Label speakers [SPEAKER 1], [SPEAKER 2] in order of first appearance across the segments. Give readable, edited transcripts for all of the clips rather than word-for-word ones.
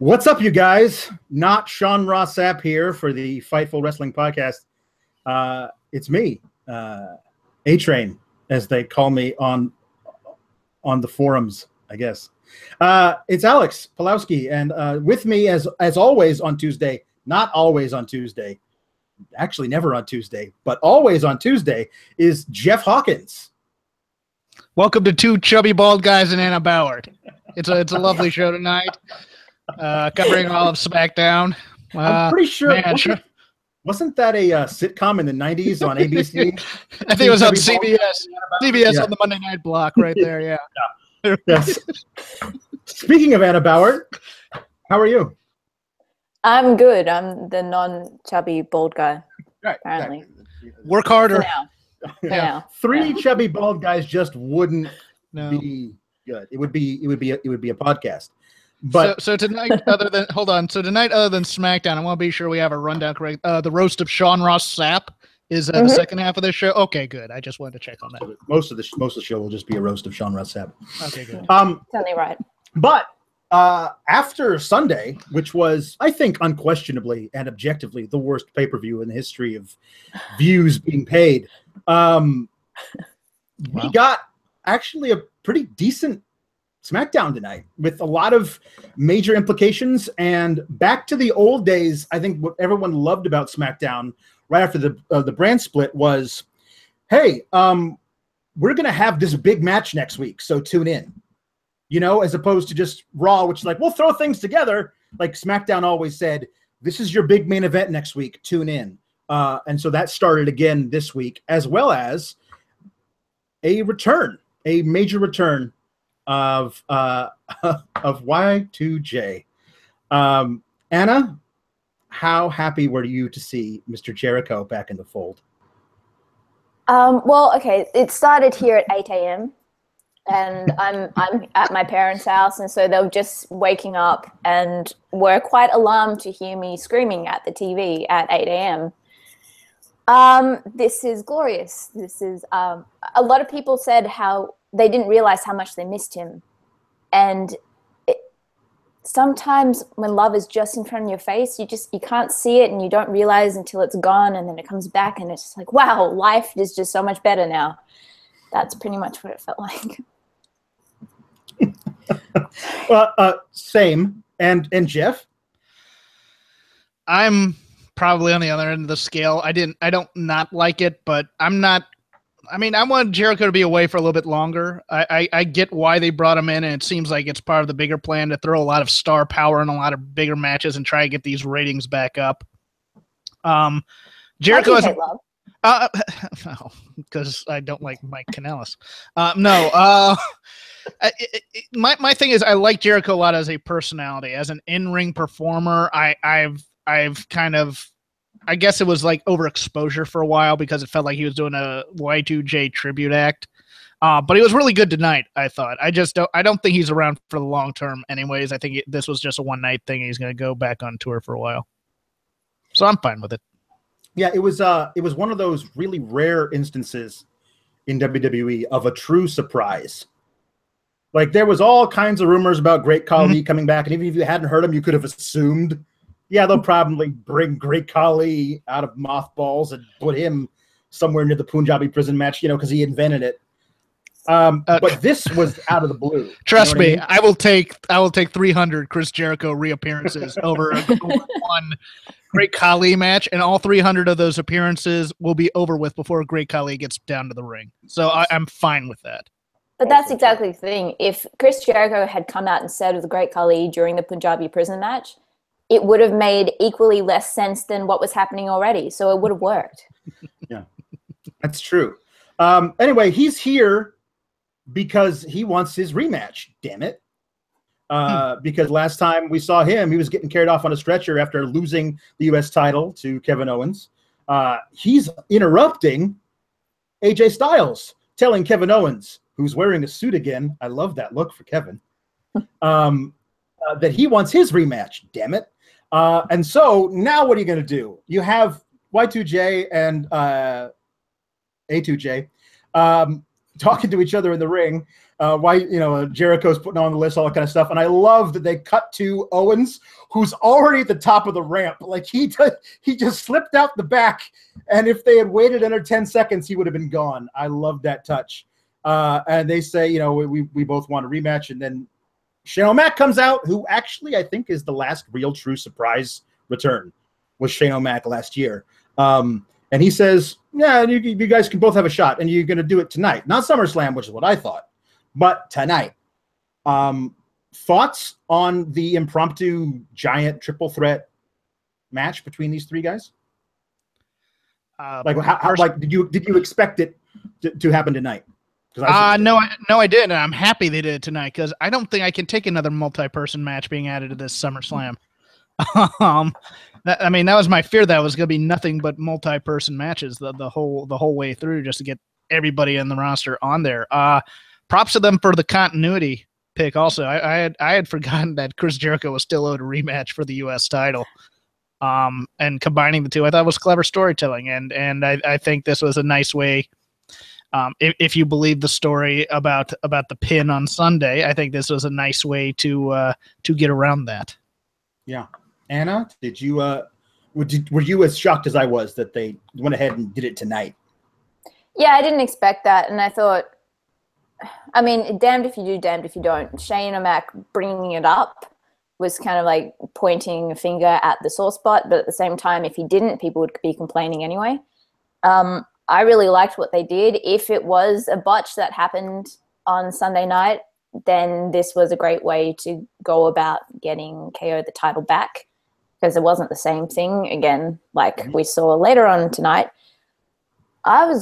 [SPEAKER 1] What's up, you guys? Not Sean Ross Sapp here for the Fightful Wrestling Podcast. It's me, A-Train, as they call me on the forums, I guess. It's Alex Pawlowski, and with me, as always on Tuesday, not always on Tuesday, actually never on Tuesday, but always on Tuesday, is Jeff Hawkins.
[SPEAKER 2] Welcome to Two Chubby Bald Guys and Anna Bauert. It's a lovely show tonight. Covering all of Smackdown.
[SPEAKER 1] I'm pretty sure. Wasn't that a sitcom in the 90s on ABC?
[SPEAKER 2] I think it was on CBS. CBS on the Monday Night Block right there, yeah.
[SPEAKER 1] Yes. Speaking of Anna Bauert, how are you?
[SPEAKER 3] I'm good. I'm the non-chubby bald guy, apparently.
[SPEAKER 1] Exactly.
[SPEAKER 2] Work harder.
[SPEAKER 3] For now.
[SPEAKER 1] Three chubby bald guys just wouldn't be good. It would be a podcast. But
[SPEAKER 2] so tonight, other than Smackdown, I want to be sure we have a rundown correct. The roast of Sean Ross Sapp is the second half of the show. Okay, good. I just wanted to check on that.
[SPEAKER 1] Most of the show will just be a roast of Sean Ross Sapp.
[SPEAKER 2] Okay, good.
[SPEAKER 3] Certainly right.
[SPEAKER 1] But after Sunday, which was, I think, unquestionably and objectively the worst pay-per-view in the history of views being paid, we got actually a pretty decent Smackdown tonight with a lot of major implications, and back to the old days. I think what everyone loved about Smackdown right after the brand split was, hey, we're going to have this big match next week, so tune in. You know, as opposed to just Raw, which is like, we'll throw things together. Like SmackDown always said, this is your big main event next week, tune in. And so that started again this week, as well as a major return of Y2J. Anna, how happy were you to see Mr. Jericho back in the fold?
[SPEAKER 3] Well, okay, it started here at 8 a.m. and I'm at my parents' house, and so they were just waking up and were quite alarmed to hear me screaming at the TV at 8 a.m. This is glorious. This is a lot of people said how they didn't realize how much they missed him. And sometimes when love is just in front of your face, you can't see it and you don't realize until it's gone, and then it comes back and it's just like, wow, life is just so much better now. That's pretty much what it felt like.
[SPEAKER 1] Well, same. And Jeff?
[SPEAKER 2] I'm probably on the other end of the scale. I don't not like it, but I want Jericho to be away for a little bit longer. I get why they brought him in, and it seems like it's part of the bigger plan to throw a lot of star power in a lot of bigger matches and try to get these ratings back up. Jericho has
[SPEAKER 3] love.
[SPEAKER 2] No, because I don't like Mike Kanellis. My thing is I like Jericho a lot as a personality, as an in-ring performer. I've kind of, I guess it was like overexposure for a while because it felt like he was doing a Y2J tribute act. But he was really good tonight, I thought. I don't think he's around for the long term anyways. I think this was just a one-night thing. He's going to go back on tour for a while. So I'm fine with it.
[SPEAKER 1] Yeah, it was one of those really rare instances in WWE of a true surprise. Like, there was all kinds of rumors about Great Khali coming back, and even if you hadn't heard him, you could have assumed, yeah, they'll probably bring Great Khali out of mothballs and put him somewhere near the Punjabi prison match, because he invented it. But this was out of the blue.
[SPEAKER 2] Trust me, I will take 300 Chris Jericho reappearances over one Great Khali match, and all 300 of those appearances will be over with before Great Khali gets down to the ring. So I'm fine with that.
[SPEAKER 3] But that's exactly the thing. If Chris Jericho had come out and said of the Great Khali during the Punjabi prison match, it would have made equally less sense than what was happening already. So it would have worked.
[SPEAKER 1] Yeah, that's true. Anyway, he's here because he wants his rematch, damn it. Because last time we saw him, he was getting carried off on a stretcher after losing the U.S. title to Kevin Owens. He's interrupting AJ Styles, telling Kevin Owens, who's wearing a suit again, I love that look for Kevin, that he wants his rematch, damn it. And so now what are you going to do? You have Y2J and A2J talking to each other in the ring. why, Jericho's putting on the list, all that kind of stuff. And I love that they cut to Owens, who's already at the top of the ramp. Like he just slipped out the back. And if they had waited under 10 seconds, he would have been gone. I love that touch. And they say, we both want a rematch. And then Shane O'Mac comes out, who actually I think is the last real true surprise return, was Shane O'Mac last year. And he says, yeah, you guys can both have a shot, and you're going to do it tonight. Not SummerSlam, which is what I thought, but tonight. Thoughts on the impromptu giant triple threat match between these three guys? Did you expect it to happen tonight?
[SPEAKER 2] No, I didn't. And I'm happy they did it tonight because I don't think I can take another multi-person match being added to this SummerSlam. That was my fear, that it was going to be nothing but multi-person matches the whole way through, just to get everybody in the roster on there. Props to them for the continuity pick. Also, I had forgotten that Chris Jericho was still owed a rematch for the U.S. title. And combining the two, I thought was clever storytelling, and I think this was a nice way. If you believe the story about the pin on Sunday, I think this was a nice way to get around that.
[SPEAKER 1] Yeah. Anna, did you were you as shocked as I was that they went ahead and did it tonight?
[SPEAKER 3] Yeah, I didn't expect that, and I thought, damned if you do, damned if you don't. Shane O'Mac bringing it up was kind of like pointing a finger at the sore spot, but at the same time, if he didn't, people would be complaining anyway. I really liked what they did. If it was a botch that happened on Sunday night, then this was a great way to go about getting KO the title back, because it wasn't the same thing again, like we saw later on tonight. I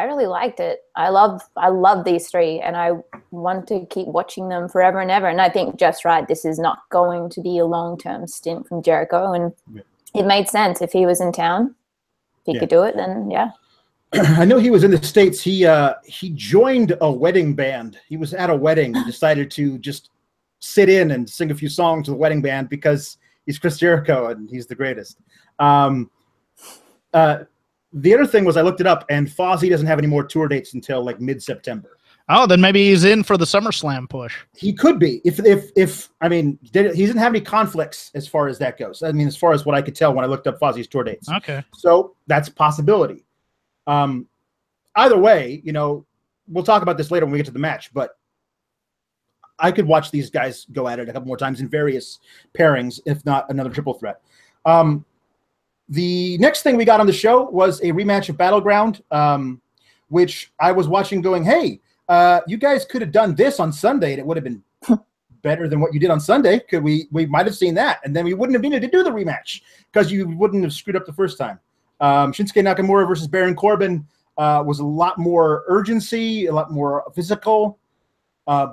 [SPEAKER 3] really liked it. I love these three, and I want to keep watching them forever and ever. And I think just right, this is not going to be a long-term stint from Jericho, and it made sense. If he was in town, if he could do it, then yeah.
[SPEAKER 1] I know he was in the States. He joined a wedding band. He was at a wedding and decided to just sit in and sing a few songs to the wedding band because he's Chris Jericho and he's the greatest. The other thing was I looked it up, and Fozzy doesn't have any more tour dates until like mid-September.
[SPEAKER 2] Oh, then maybe he's in for the SummerSlam push.
[SPEAKER 1] He could be. If he doesn't have any conflicts as far as that goes. As far as what I could tell when I looked up Fozzy's tour dates.
[SPEAKER 2] Okay.
[SPEAKER 1] So that's a possibility. Either way, we'll talk about this later when we get to the match, but I could watch these guys go at it a couple more times in various pairings, if not another triple threat. The next thing we got on the show was a rematch of Battleground, which I was watching going, hey, you guys could have done this on Sunday and it would have been better than what you did on Sunday. We might have seen that, and then we wouldn't have needed to do the rematch because you wouldn't have screwed up the first time. Shinsuke Nakamura versus Baron Corbin was a lot more urgency, a lot more physical.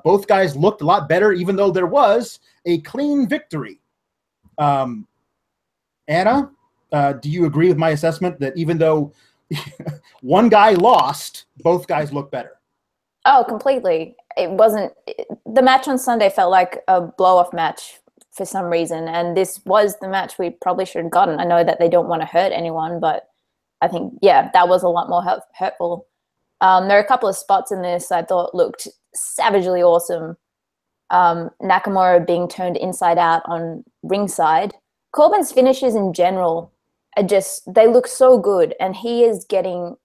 [SPEAKER 1] Both guys looked a lot better, even though there was a clean victory. Anna, do you agree with my assessment that even though one guy lost, both guys look better?
[SPEAKER 3] Oh, completely. The match on Sunday felt like a blow-off match for some reason, and this was the match we probably should have gotten. I know that they don't want to hurt anyone, but I think, that was a lot more hurtful. There are a couple of spots in this I thought looked savagely awesome. Nakamura being turned inside out on ringside. Corbin's finishes in general they look so good, and he is getting,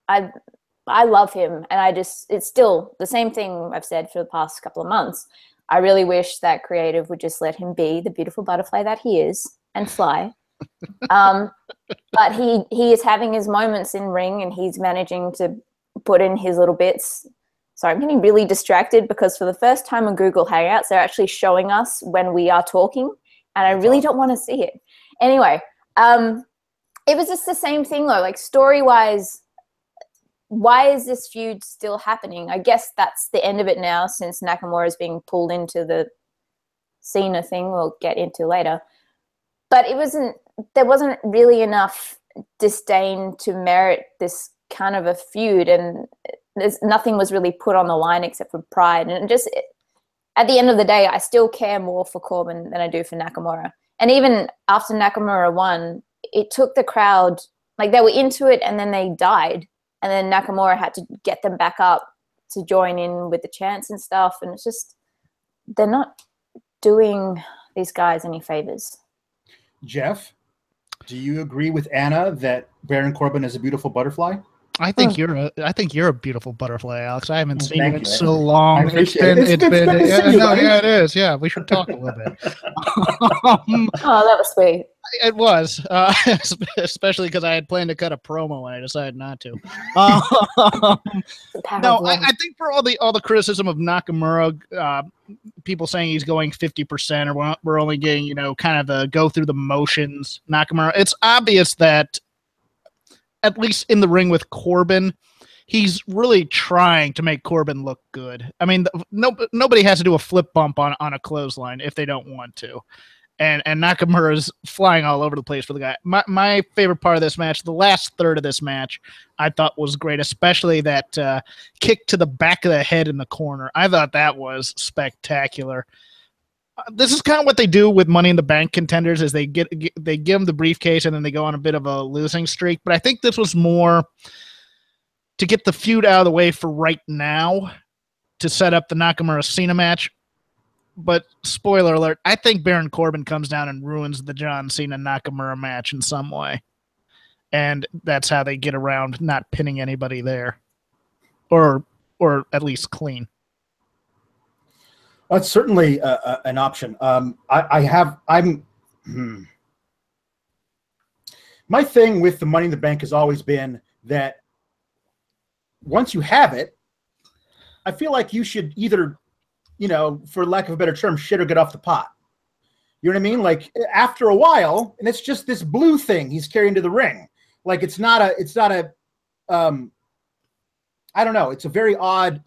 [SPEAKER 3] I love him, and it's still the same thing I've said for the past couple of months. I really wish that creative would just let him be the beautiful butterfly that he is and fly. But he is having his moments in ring, and he's managing to put in his little bits. Sorry, I'm getting really distracted because for the first time on Google Hangouts, they're actually showing us when we are talking, and I really don't want to see it. Anyway, it was just the same thing though, like story-wise. Why is this feud still happening? I guess that's the end of it now, since Nakamura is being pulled into the Cena thing we'll get into later. But there wasn't really enough disdain to merit this kind of a feud, and nothing was really put on the line except for pride. And at the end of the day, I still care more for Corbin than I do for Nakamura. And even after Nakamura won, it took the crowd, like they were into it and then they died. And then Nakamura had to get them back up to join in with the chants and stuff, and it's just they're not doing these guys any favors.
[SPEAKER 1] Jeff, do you agree with Anna that Baron Corbin is a beautiful butterfly?
[SPEAKER 2] I think you're a beautiful butterfly, Alex. I haven't seen you in
[SPEAKER 1] you.
[SPEAKER 2] so long. It's been it is. Yeah, we should talk a little bit.
[SPEAKER 3] Oh, that was sweet.
[SPEAKER 2] It was, especially because I had planned to cut a promo and I decided not to. No, I think for all the criticism of Nakamura, people saying he's going 50%, or we're only getting kind of the go through the motions Nakamura. It's obvious that at least in the ring with Corbin, he's really trying to make Corbin look good. I mean, nobody has to do a flip bump on a clothesline if they don't want to. And Nakamura's flying all over the place for the guy. My favorite part of this match, the last third of this match, I thought was great, especially that kick to the back of the head in the corner. I thought that was spectacular. This is kind of what they do with Money in the Bank contenders, is they give them the briefcase and then they go on a bit of a losing streak. But I think this was more to get the feud out of the way for right now, to set up the Nakamura Cena match. But spoiler alert, I think Baron Corbin comes down and ruins the John Cena Nakamura match in some way. And that's how they get around not pinning anybody there. Or at least clean.
[SPEAKER 1] That's certainly an option. My thing with the Money in the Bank has always been that once you have it, I feel like you should either, for lack of a better term, shit or get off the pot. You know what I mean? Like after a while, and it's just this blue thing he's carrying to the ring. Like it's not a I don't know. It's a very odd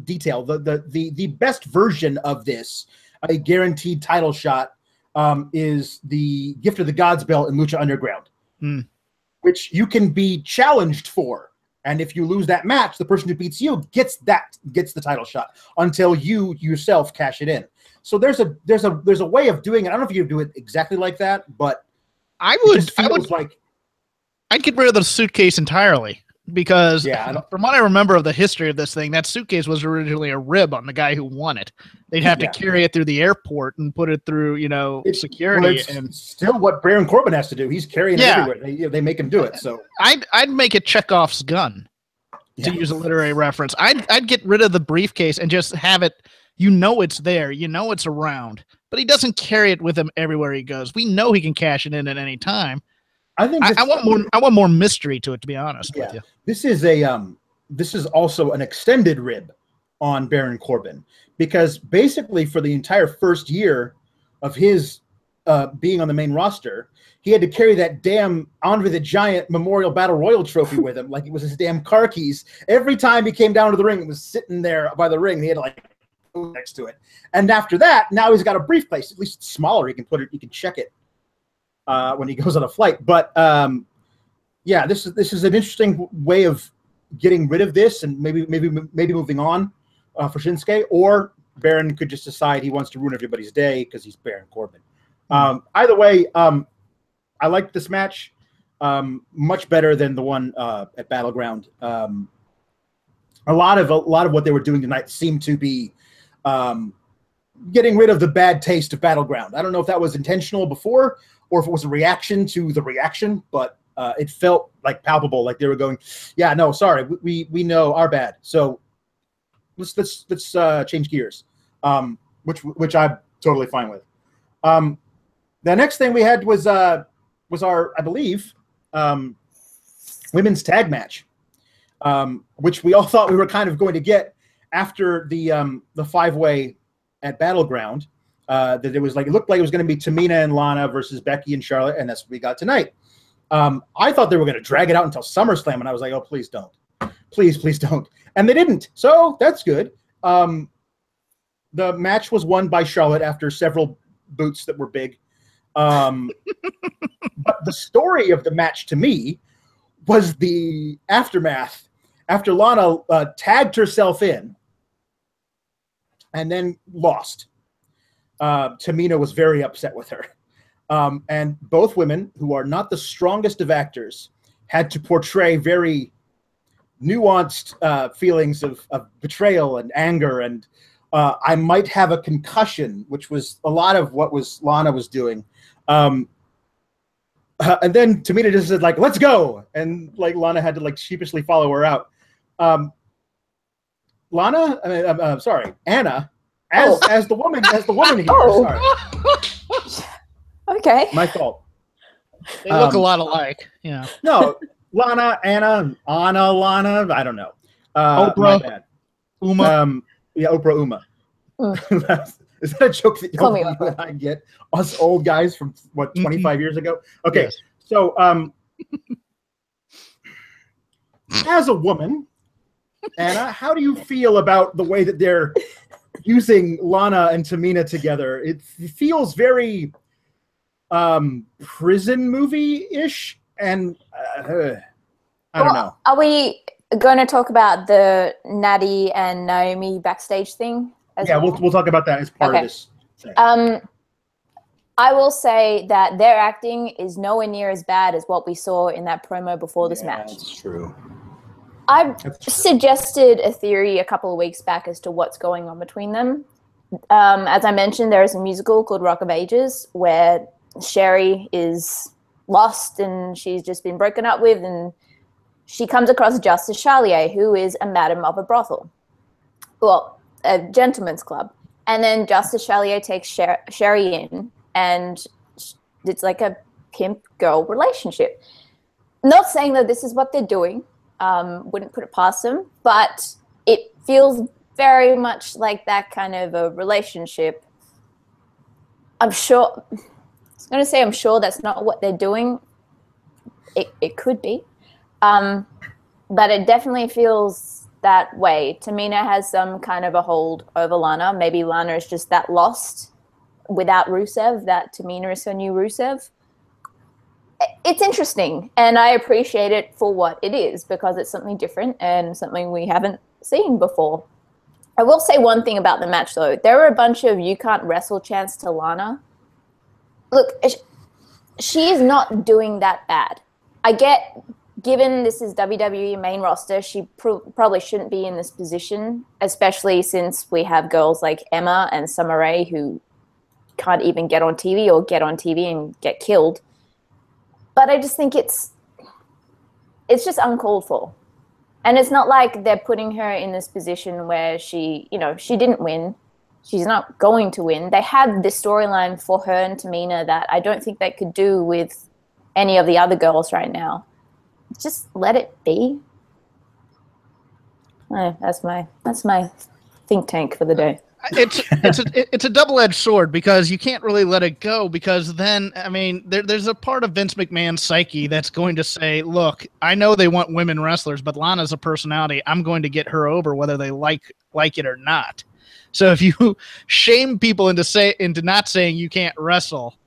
[SPEAKER 1] detail. The best version of this, a guaranteed title shot, is the Gift of the Gods belt in Lucha Underground, which you can be challenged for. And if you lose that match, the person who beats you gets the title shot until you yourself cash it in. So there's a way of doing it. I don't know if you do it exactly like that, but
[SPEAKER 2] I'd get rid of the suitcase entirely. Because from what I remember of the history of this thing, that suitcase was originally a rib on the guy who won it. They'd have to carry it through the airport and put it through, security.
[SPEAKER 1] Well, and still what Baron Corbin has to do. He's carrying it everywhere. They make him do it. So
[SPEAKER 2] I'd make it Chekhov's gun, to use a literary reference. I'd get rid of the briefcase and just have it. It's there. It's around. But he doesn't carry it with him everywhere he goes. We know he can cash it in at any time. I want more mystery to it, to be honest with you.
[SPEAKER 1] This is also an extended rib on Baron Corbin, because basically for the entire first year of his being on the main roster, he had to carry that damn Andre the Giant Memorial Battle Royal trophy with him like it was his damn car keys. Every time he came down to the ring, it was sitting there by the ring. He had to go next to it. And after that, now he's got a briefcase. At least it's smaller. He can check it when he goes on a flight. But this is an interesting way of getting rid of this and maybe moving on for Shinsuke, or Baron could just decide he wants to ruin everybody's day because he's Baron Corbin. Either way, I liked this match much better than the one at Battleground. A lot of what they were doing tonight seemed to be getting rid of the bad taste of Battleground. I don't know if that was intentional before or if it was a reaction to the reaction, but it felt like palpable, like they were going, "Yeah, no, sorry, we know our bad. So let's change gears," which I'm totally fine with. The next thing we had was our, I believe, women's tag match, which we all thought we were kind of going to get after the 5-way at Battleground. That it looked like it was going to be Tamina and Lana versus Becky and Charlotte, and that's what we got tonight. I thought they were going to drag it out until SummerSlam, and I was like, "Oh, please don't, please don't," and they didn't. So that's good. The match was won by Charlotte after several boots that were big. But the story of the match to me was the aftermath after Lana tagged herself in and then lost. Tamina was very upset with her. And both women, who are not the strongest of actors, had to portray very nuanced feelings of betrayal and anger, and I might have a concussion, which was a lot of what Lana was doing. And then Tamina just said, like, let's go. And like Lana had to like sheepishly follow her out. Anna, as the woman here.
[SPEAKER 3] Oh.
[SPEAKER 1] Sorry.
[SPEAKER 3] Okay.
[SPEAKER 1] My fault.
[SPEAKER 2] They look a lot alike. Yeah.
[SPEAKER 1] No, Lana, Anna, Lana. I don't know.
[SPEAKER 2] Oprah.
[SPEAKER 1] My bad.
[SPEAKER 2] Uma.
[SPEAKER 1] Yeah, Oprah Uma. Is that a joke that you and I get? Us old guys from, what, 25 years ago? Okay, yes. So as a woman, Anna, how do you feel about the way that they're using Lana and Tamina together? It feels very prison movie-ish, and I don't know.
[SPEAKER 3] Are we going to talk about the Natty and Naomi backstage thing?
[SPEAKER 1] Yeah, we'll talk about that as part of this thing.
[SPEAKER 3] I will say that their acting is nowhere near as bad as what we saw in that promo before this match.
[SPEAKER 1] That's true.
[SPEAKER 3] I suggested a theory a couple of weeks back as to what's going on between them. As I mentioned, there is a musical called Rock of Ages where Sherry is lost and she's just been broken up with, and she comes across Justice Charlier, who is a madam of a brothel. Well, a gentleman's club. And then Justice Charlier takes Sherry in, and it's like a pimp-girl relationship. Not saying that this is what they're doing. Wouldn't put it past them, but it feels very much like that kind of a relationship. I'm sure that's not what they're doing. It could be. But it definitely feels that way. Tamina has some kind of a hold over Lana. Maybe Lana is just that lost without Rusev, that Tamina is her new Rusev. It's interesting, and I appreciate it for what it is, because it's something different and something we haven't seen before. I will say one thing about the match, though. There were a bunch of "you can't wrestle" chants to Lana. Look, she is not doing that bad. I get, given this is WWE main roster, she probably shouldn't be in this position, especially since we have girls like Emma and Summer Rae who can't even get on TV or get on TV and get killed. But I just think it's just uncalled for. And it's not like they're putting her in this position where she didn't win. She's not going to win. They have this storyline for her and Tamina that I don't think they could do with any of the other girls right now. Just let it be. That's my think tank for the day.
[SPEAKER 2] It's a double-edged sword, because you can't really let it go, because then, I mean, there's a part of Vince McMahon's psyche that's going to say, look, I know they want women wrestlers, but Lana's a personality. I'm going to get her over whether they like it or not. So if you shame people into not saying you can't wrestle,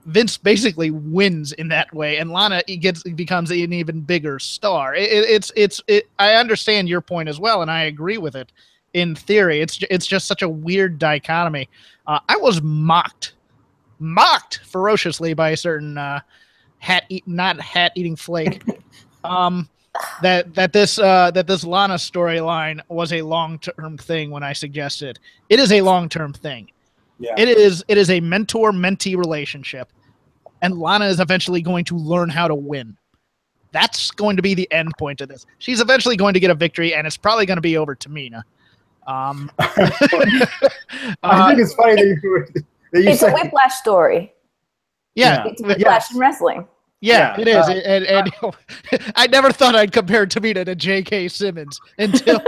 [SPEAKER 2] Vince basically wins in that way, and Lana becomes an even bigger star. I understand your point as well, and I agree with it. In theory, it's just such a weird dichotomy. I was mocked ferociously by a certain not hat eating flake. That this Lana storyline was a long-term thing when I suggested it is a long-term thing. Yeah. It is a mentor-mentee relationship, and Lana is eventually going to learn how to win. That's going to be the end point of this. She's eventually going to get a victory, and it's probably going to be over Tamina.
[SPEAKER 1] I think it's funny that
[SPEAKER 3] it's a whiplash story.
[SPEAKER 2] Yeah,
[SPEAKER 3] it's whiplash in wrestling.
[SPEAKER 2] Yeah, it is. And I never thought I'd compare Tamina to J.K. Simmons until,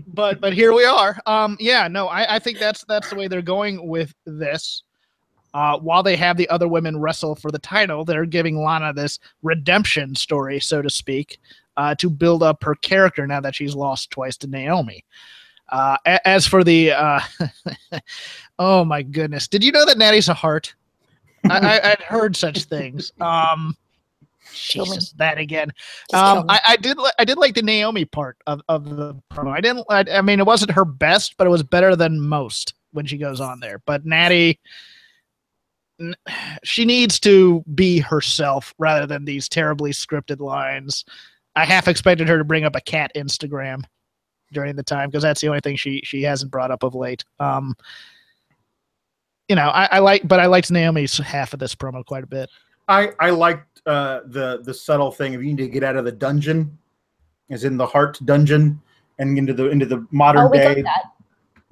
[SPEAKER 2] but here we are. I think that's the way they're going with this. While they have the other women wrestle for the title, they're giving Lana this redemption story, so to speak, to build up her character now that she's lost twice to Naomi. As for the, oh my goodness, did you know that Natty's a heart? I'd heard such things. Jesus, that again. I did like the Naomi part of the promo. I mean, it wasn't her best, but it was better than most when she goes on there. But Natty, she needs to be herself rather than these terribly scripted lines. I half expected her to bring up a cat Instagram during the time because that's the only thing she hasn't brought up of late. I liked Naomi's half of this promo quite a bit.
[SPEAKER 1] I liked the subtle thing of you need to get out of the dungeon, as in the heart dungeon, and into the modern day.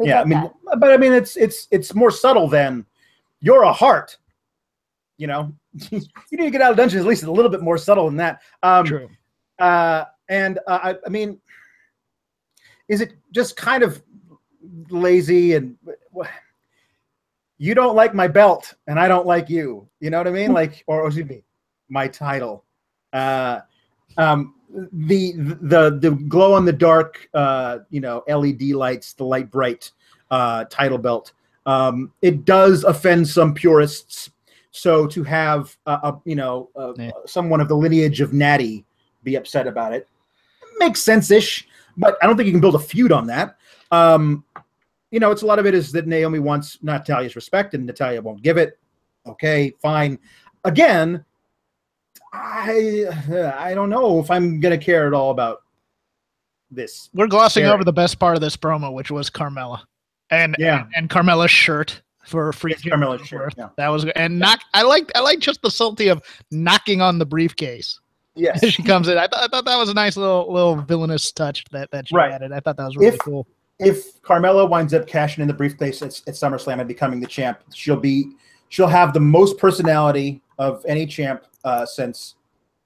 [SPEAKER 1] Got that. But I mean, it's more subtle than you're a heart. You know, you need to get out of dungeon. At least it's a little bit more subtle than that.
[SPEAKER 2] True.
[SPEAKER 1] I mean, is it just kind of lazy and you don't like my belt and I don't like you? You know what I mean? Like, or excuse me, my title. The glow in the dark, LED lights, the light bright title belt. It does offend some purists. So to have someone of the lineage of Natty be upset about it makes sense-ish, but I don't think you can build a feud on that. It's a lot of it is that Naomi wants Natalya's respect and Natalya won't give it. Okay, fine. Again, I don't know if I'm gonna care at all about this.
[SPEAKER 2] We're glossing over the best part of this promo, which was Carmella and Carmella's shirt for free.
[SPEAKER 1] Carmella's shirt. Yeah.
[SPEAKER 2] That was and I like just the salty of knocking on the briefcase.
[SPEAKER 1] Yes,
[SPEAKER 2] she comes in. I thought that was a nice little villainous touch that she added. I thought that was really cool.
[SPEAKER 1] If Carmella winds up cashing in the briefcase at SummerSlam and becoming the champ, she'll have the most personality of any champ since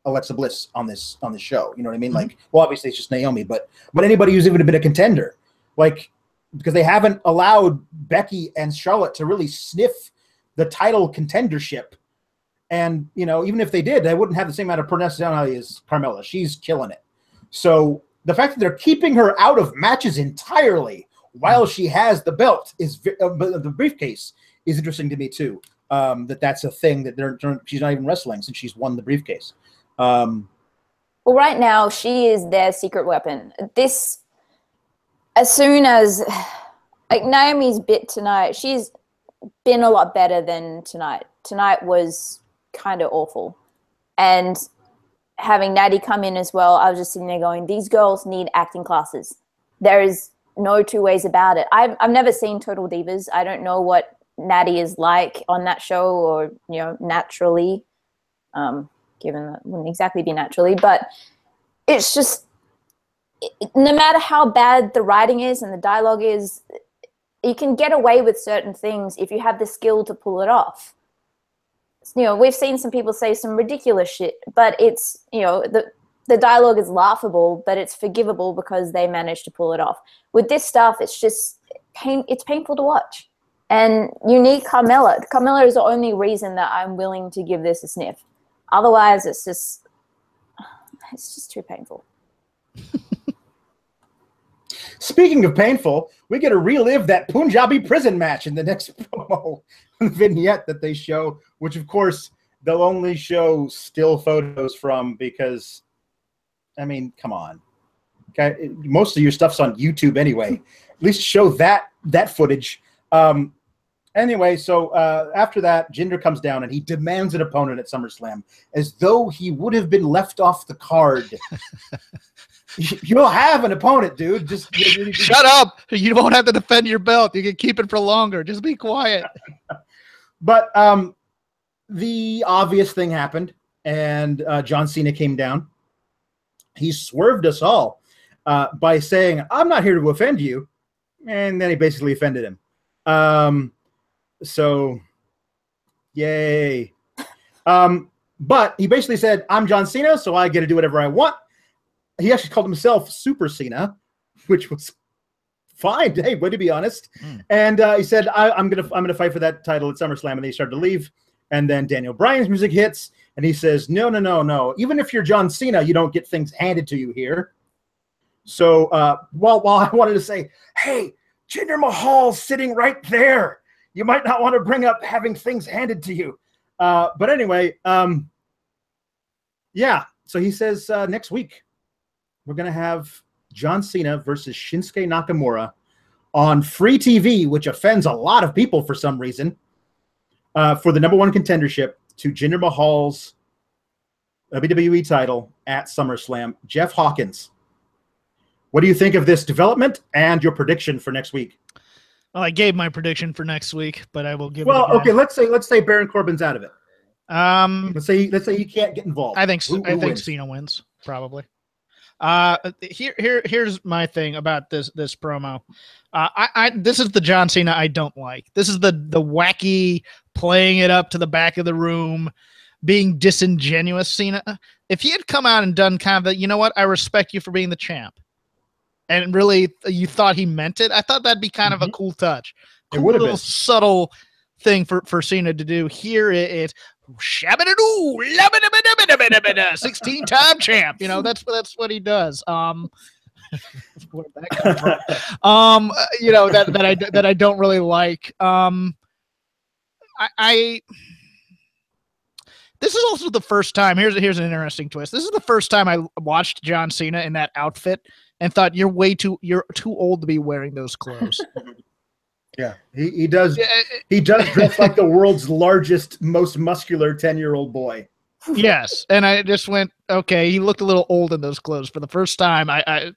[SPEAKER 1] Alexa Bliss on this show. You know what I mean? Mm-hmm. Like, well, obviously it's just Naomi, but anybody who's even been a contender, like, because they haven't allowed Becky and Charlotte to really sniff the title contendership. And, even if they did, they wouldn't have the same amount of personality as Carmella. She's killing it. So the fact that they're keeping her out of matches entirely while she has the belt the briefcase is interesting to me too. That's a thing that she's not even wrestling since she's won the briefcase.
[SPEAKER 3] Well, right now she is their secret weapon. As soon as Naomi's bit tonight, she's been a lot better than tonight. Tonight was kind of awful. And having Natty come in as well, I was just sitting there going, these girls need acting classes. There is no two ways about it. I've never seen Total Divas. I don't know what Natty is like on that show or, naturally, given that wouldn't exactly be naturally, but it's just, no matter how bad the writing is and the dialogue is, you can get away with certain things if you have the skill to pull it off. We've seen some people say some ridiculous shit, but it's, the dialogue is laughable, but it's forgivable because they managed to pull it off. With this stuff, it's just it's painful to watch. And you need Carmella. Carmella is the only reason that I'm willing to give this a sniff. Otherwise, it's just too painful.
[SPEAKER 1] Speaking of painful, we get to relive that Punjabi prison match in the next promo vignette that they show, which of course they'll only show still photos from because, I mean, come on. Okay, most of your stuff's on YouTube anyway. At least show that footage. Anyway, so after that, Jinder comes down and he demands an opponent at SummerSlam as though he would have been left off the card. You'll have an opponent, dude. Just
[SPEAKER 2] shut up. You won't have to defend your belt. You can keep it for longer. Just be quiet.
[SPEAKER 1] But the obvious thing happened, and John Cena came down. He swerved us all by saying, "I'm not here to offend you," and then he basically offended him. So, yay. But he basically said, "I'm John Cena, so I get to do whatever I want." He actually called himself Super Cena, which was fine. Hey, way to be honest. And he said, I'm gonna fight for that title at SummerSlam. And they started to leave. And then Daniel Bryan's music hits, and he says, No. Even if you're John Cena, you don't get things handed to you here. So while I wanted to say, hey, Jinder Mahal's sitting right there. You might not want to bring up having things handed to you. But anyway, yeah. So he says next week, we're going to have John Cena versus Shinsuke Nakamura on free TV, which offends a lot of people for some reason, for the #1 contendership to Jinder Mahal's WWE title at SummerSlam. Jeff Hawkins, what do you think of this development and your prediction for next week?
[SPEAKER 2] Well, I gave my prediction for next week, but I will give
[SPEAKER 1] Well,
[SPEAKER 2] it again.
[SPEAKER 1] okay, let's say Baron Corbin's out of it. Let's say he can't get involved.
[SPEAKER 2] I think
[SPEAKER 1] Who wins?
[SPEAKER 2] Cena wins, probably. Here's my thing about this promo. This is the John Cena I don't like. This is the wacky playing it up to the back of the room, being disingenuous Cena. If he had come out and done kind of the, you know what, I respect you for being the champ, and really you thought he meant it, I thought that'd be kind of a cool touch. Cool,
[SPEAKER 1] it would have been
[SPEAKER 2] subtle thing for Cena to do. Here it 16-time champ. You know, that's what he does. Where'd that come from? You know, that I don't really like. This is also the first time. Here's an interesting twist. This is the first time I watched John Cena in that outfit and thought you're too old to be wearing those clothes.
[SPEAKER 1] Yeah, he does. He does dress like the world's largest, most muscular 10-year-old boy.
[SPEAKER 2] Yes, and I just went, okay. He looked a little old in those clothes for the first time.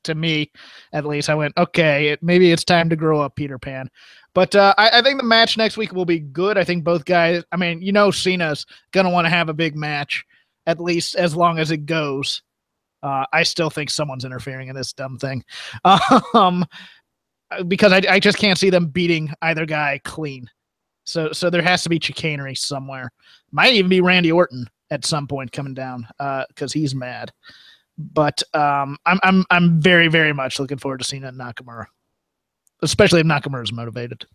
[SPEAKER 2] To me, at least, I went, okay. Maybe it's time to grow up, Peter Pan. But I think the match next week will be good. I think both guys. I mean, you know, Cena's gonna want to have a big match, at least as long as it goes. I still think someone's interfering in this dumb thing. Because I just can't see them beating either guy clean. So there has to be chicanery somewhere. Might even be Randy Orton at some point coming down because he's mad. But I'm very, very much looking forward to Cena and Nakamura, especially if Nakamura is motivated.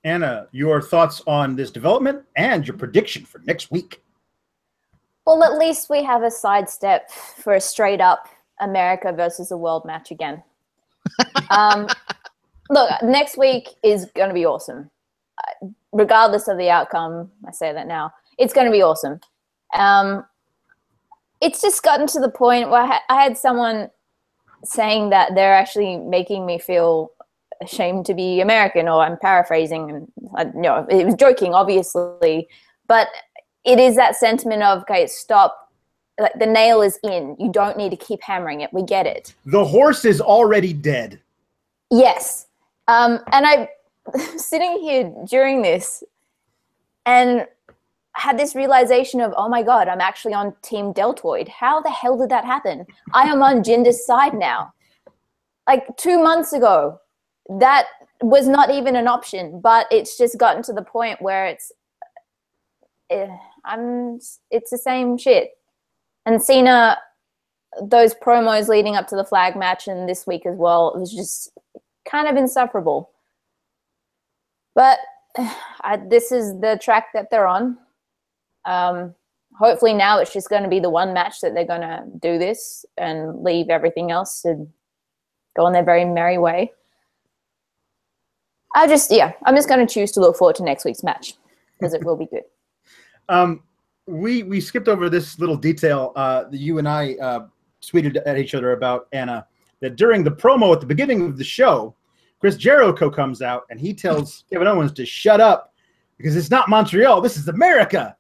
[SPEAKER 1] Anna, your thoughts on this development and your prediction for next week?
[SPEAKER 3] Well, at least we have a sidestep for a straight up America versus the world match again. Look, next week is going to be awesome. Regardless of the outcome, I say that now, it's going to be awesome. It's just gotten to the point where I had someone saying that they're actually making me feel ashamed to be American, or I'm paraphrasing, and it was joking, obviously, but it is that sentiment of, okay, stop. Like, the nail is in. You don't need to keep hammering it. We get it.
[SPEAKER 1] The horse is already dead.
[SPEAKER 3] Yes. And I sitting here during this and had this realization of, oh my God, I'm actually on Team Deltoid. How the hell did that happen? I am on Jinder's side now. Like 2 months ago, that was not even an option, but it's just gotten to the point where it's the same shit. And Cena, those promos leading up to the flag match and this week as well, it was just kind of insufferable. But this is the track that they're on. Hopefully now it's just going to be the one match that they're going to do this and leave everything else to go on their very merry way. I'm just going to choose to look forward to next week's match because it will be good.
[SPEAKER 1] We skipped over this little detail that you and I tweeted at each other about, Anna, that during the promo at the beginning of the show, Chris Jericho comes out and he tells Kevin Owens to shut up because it's not Montreal, this is America.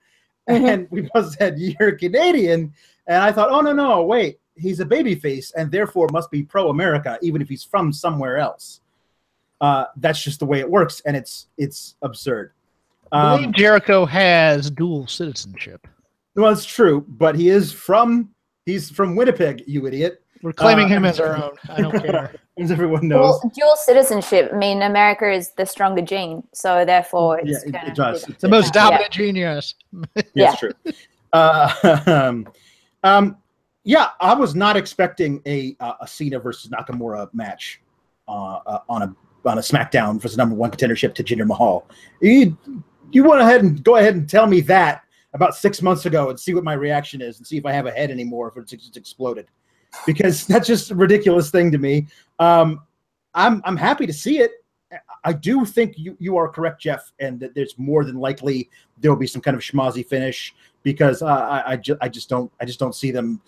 [SPEAKER 1] Mm-hmm. And we both said, you're Canadian. And I thought, oh, no, wait, he's a babyface and therefore must be pro-America, even if he's from somewhere else. That's just the way it works, and it's absurd.
[SPEAKER 2] I believe Jericho has dual citizenship.
[SPEAKER 1] Well, it's true, but he's from Winnipeg, you idiot.
[SPEAKER 2] We're claiming him as our own. I don't care.
[SPEAKER 1] As everyone knows.
[SPEAKER 3] Well, dual citizenship, I mean, America is the stronger gene, so therefore it's
[SPEAKER 1] it does.
[SPEAKER 2] It's the most dominant gene, yes.
[SPEAKER 1] Yeah, it's true. I was not expecting a Cena versus Nakamura match on a SmackDown for the #1 contendership to Jinder Mahal. You went ahead and go ahead and tell me that about 6 months ago and see what my reaction is and see if I have a head anymore, if it's just exploded, because that's just a ridiculous thing to me. I'm happy to see it. I do think you are correct, Jeff, and that there's more than likely there will be some kind of schmozzy finish because I just don't see them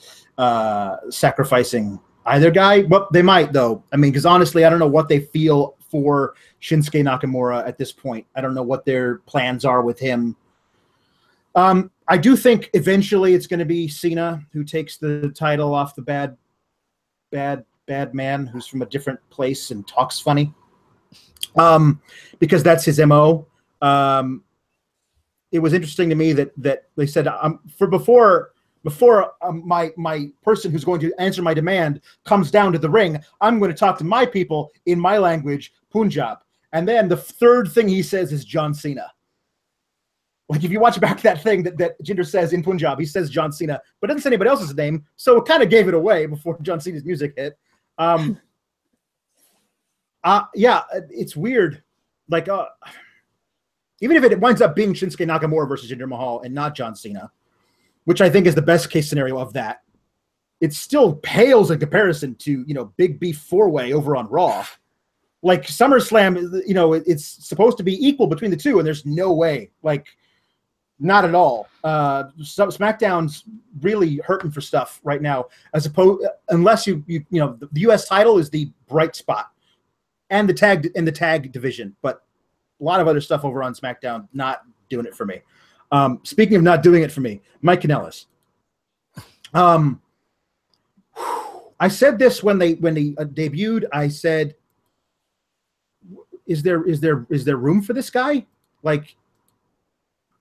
[SPEAKER 1] sacrificing either guy. But they might, though. I mean, because honestly, I don't know what they feel for Shinsuke Nakamura at this point. I don't know what their plans are with him. I do think eventually it's going to be Cena who takes the title off the bad man who's from a different place and talks funny. Because that's his MO. It was interesting to me that they said before my person who's going to answer my demand comes down to the ring, I'm going to talk to my people in my language, Punjab. And then the third thing he says is John Cena. Like if you watch back that thing that Jinder says in Punjab, he says John Cena, but doesn't say anybody else's name. So it kind of gave it away before John Cena's music hit. Yeah, it's weird. Like, even if it winds up being Shinsuke Nakamura versus Jinder Mahal and not John Cena, which I think is the best case scenario of that, it still pales in comparison to, Big Beef 4-Way over on Raw. Like SummerSlam, it's supposed to be equal between the two, and there's no way. Like, not at all. SmackDown's really hurting for stuff right now, unless the U.S. title is the bright spot, and the tag division, but a lot of other stuff over on SmackDown not doing it for me. Speaking of not doing it for me, Mike Kanellis. I said this when they debuted. I said, is there room for this guy? Like,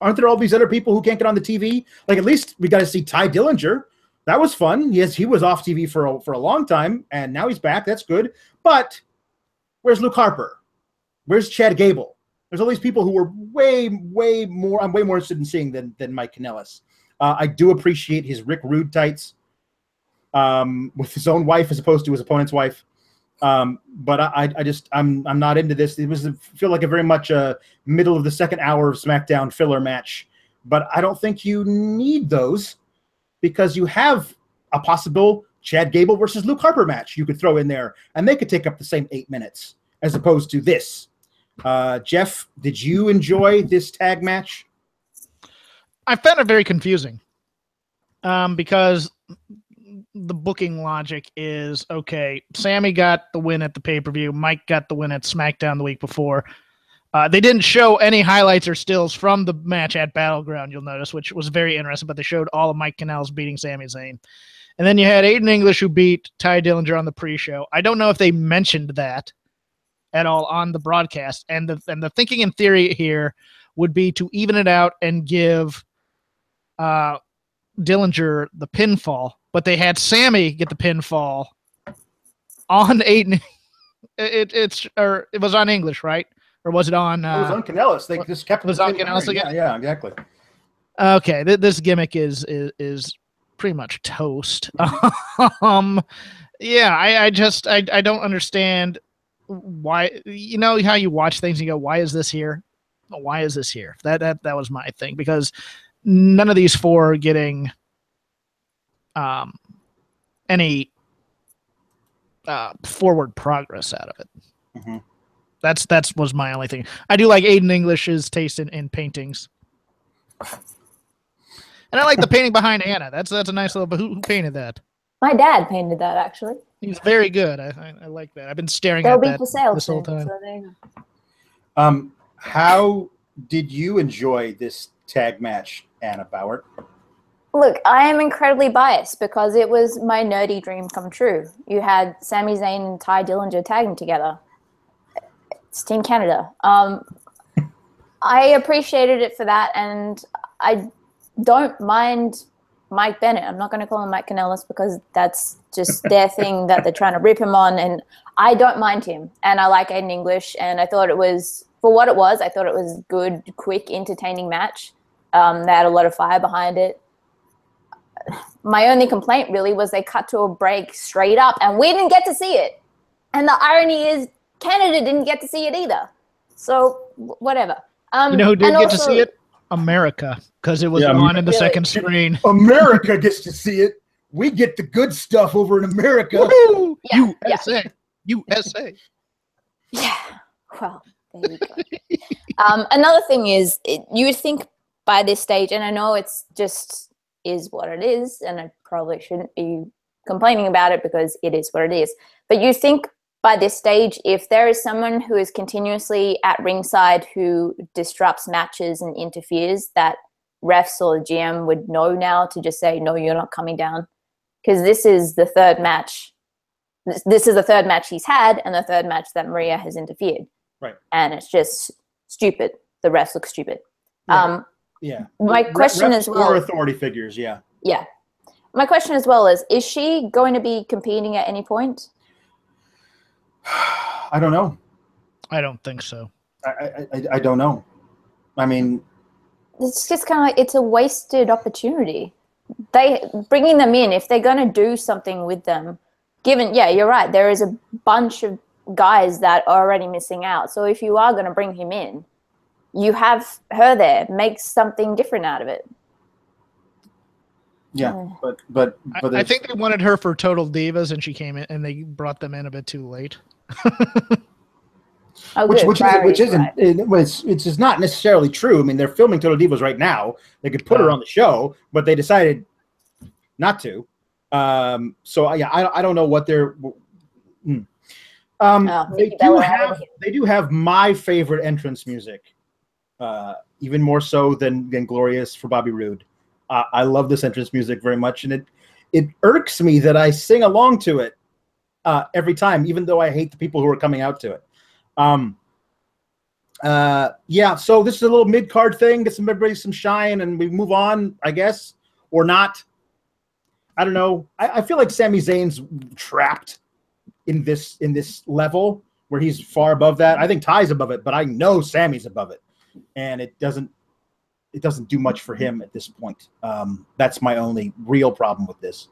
[SPEAKER 1] aren't there all these other people who can't get on the TV? Like, at least we got to see Ty Dillinger. That was fun. Yes, he was off TV for a long time, and now he's back. That's good. But where's Luke Harper? Where's Chad Gable? There's all these people who were way more. I'm way more interested in seeing than Mike Kanellis. I do appreciate his Rick Rude tights with his own wife as opposed to his opponent's wife. But I'm not into this. It feel like a very much a middle of the second hour of SmackDown filler match. But I don't think you need those because you have a possible Chad Gable versus Luke Harper match you could throw in there, and they could take up the same 8 minutes as opposed to this. Jeff, did you enjoy this tag match?
[SPEAKER 2] I found it very confusing because the booking logic is, okay, Sammy got the win at the pay-per-view, Mike got the win at SmackDown the week before. They didn't show any highlights or stills from the match at Battleground, you'll notice, which was very interesting, but they showed all of Mike Kanellis beating Sami Zayn. And then you had Aiden English who beat Ty Dillinger on the pre-show. I don't know if they mentioned that at all on the broadcast. And the thinking in theory here would be to even it out and give Dillinger the pinfall. But they had Sammy get the pinfall on Aiden. It was on English, right? Or was it on?
[SPEAKER 1] It was on Kanellis. They just kept.
[SPEAKER 2] It was on Kanellis again.
[SPEAKER 1] Yeah, exactly.
[SPEAKER 2] Okay, this gimmick is pretty much toast. Yeah, I don't understand why. You know how you watch things and you go, "Why is this here? Why is this here?" That was my thing, because none of these four are getting any forward progress out of it.
[SPEAKER 1] Mm-hmm.
[SPEAKER 2] That was my only thing. I do like Aiden English's taste in paintings. And I like the painting behind Anna. That's a nice little. But who painted that?
[SPEAKER 3] My dad painted that, actually.
[SPEAKER 2] He's very good. I like that. I've been staring
[SPEAKER 3] They'll
[SPEAKER 2] at
[SPEAKER 3] be
[SPEAKER 2] that
[SPEAKER 3] for sale
[SPEAKER 2] this whole
[SPEAKER 3] soon,
[SPEAKER 2] time.
[SPEAKER 3] so there you go.
[SPEAKER 1] How did you enjoy this tag match, Anna Bauert?
[SPEAKER 3] Look, I am incredibly biased because it was my nerdy dream come true. You had Sami Zayn and Ty Dillinger tagging together. It's Team Canada. I appreciated it for that, and I don't mind Mike Bennett. I'm not going to call him Mike Kanellis because that's just their thing that they're trying to rip him on, and I don't mind him. And I like Aiden English, and I thought it was, for what it was, I thought it was good, quick, entertaining match. They had a lot of fire behind it. My only complaint really was they cut to a break straight up, and we didn't get to see it. And the irony is Canada didn't get to see it either. So whatever.
[SPEAKER 2] You know who did get to see it? America, because it was on in the second screen.
[SPEAKER 1] America gets to see it. We get the good stuff over in America.
[SPEAKER 2] Woo-hoo! Yeah, USA. Yeah. USA.
[SPEAKER 3] Yeah. Well, there you go. Another thing is, you would think by this stage, and I know it's just is what it is, and I probably shouldn't be complaining about it because it is what it is, but you think by this stage, if there is someone who is continuously at ringside who disrupts matches and interferes, that refs or the GM would know now to just say, no, you're not coming down? Because this is the third match. This is the third match he's had and the third match that Maria has interfered.
[SPEAKER 1] Right.
[SPEAKER 3] And it's just stupid. The refs look stupid.
[SPEAKER 1] Yeah. Yeah.
[SPEAKER 3] My question as well.
[SPEAKER 1] Or authority figures, yeah.
[SPEAKER 3] Yeah. My question as well is she going to be competing at any point?
[SPEAKER 1] I don't know.
[SPEAKER 2] I don't think so.
[SPEAKER 1] I don't know. I mean,
[SPEAKER 3] it's just kind of like it's a wasted opportunity. Bringing them in, if they're going to do something with them, yeah, you're right. There is a bunch of guys that are already missing out. So if you are going to bring him in, you have her there. Make something different out of it.
[SPEAKER 1] Yeah, but
[SPEAKER 2] I think they wanted her for Total Divas, and she came in, and they brought them in a bit too late.
[SPEAKER 1] Which isn't it's just not necessarily true. I mean, they're filming Total Divas right now. They could put her on the show, but they decided not to. So yeah, I don't know what they're. They do have my favorite entrance music, even more so than Glorious for Bobby Roode. I love this entrance music very much, and it irks me that I sing along to it every time, even though I hate the people who are coming out to it. Yeah, so this is a little mid-card thing, get everybody some shine, and we move on, I guess, or not. I don't know. I feel like Sami Zayn's trapped in this level where he's far above that. I think Ty's above it, but I know Sami's above it, and it doesn't do much for him at this point. That's my only real problem with this.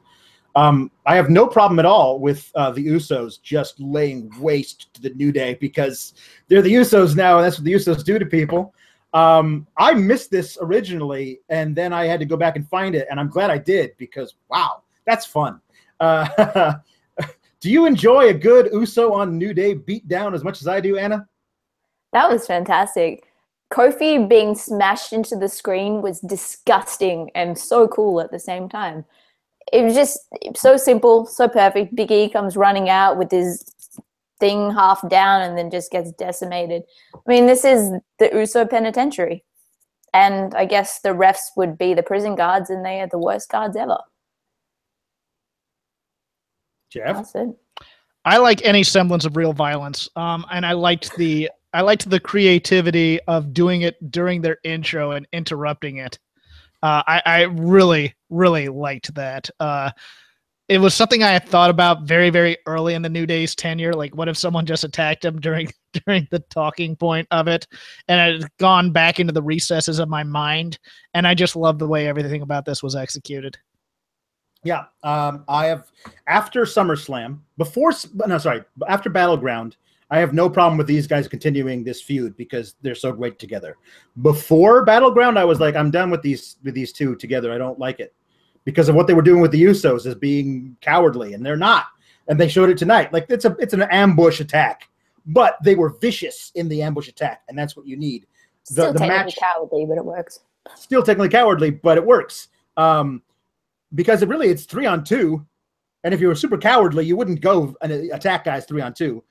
[SPEAKER 1] I have no problem at all with the Usos just laying waste to the New Day because they're the Usos now, and that's what the Usos do to people. I missed this originally, and then I had to go back and find it, and I'm glad I did because, wow, that's fun. Do you enjoy a good Uso on New Day beatdown as much as I do, Anna?
[SPEAKER 3] That was fantastic. Kofi being smashed into the screen was disgusting and so cool at the same time. It was just so simple, so perfect. Big E comes running out with his thing half down and then just gets decimated. I mean, this is the Uso penitentiary. And I guess the refs would be the prison guards, and they are the worst guards ever.
[SPEAKER 1] Jeff?
[SPEAKER 3] That's it.
[SPEAKER 2] I like any semblance of real violence. And I liked the creativity of doing it during their intro and interrupting it. I really, really liked that. It was something I had thought about very, very early in the New Day's tenure. Like, what if someone just attacked him during the talking point of it? And I had gone back into the recesses of my mind, and I just love the way everything about this was executed.
[SPEAKER 1] Yeah, I have after SummerSlam, after Battleground, I have no problem with these guys continuing this feud because they're so great together. Before Battleground, I was like, I'm done with these two together. I don't like it because of what they were doing with the Usos as being cowardly, and they're not. And they showed it tonight. Like it's an ambush attack, but they were vicious in the ambush attack, and that's what you need.
[SPEAKER 3] Still technically cowardly, but it works.
[SPEAKER 1] Still technically cowardly, but it works. Because it's 3-on-2, and if you were super cowardly, you wouldn't go and attack guys 3-on-2.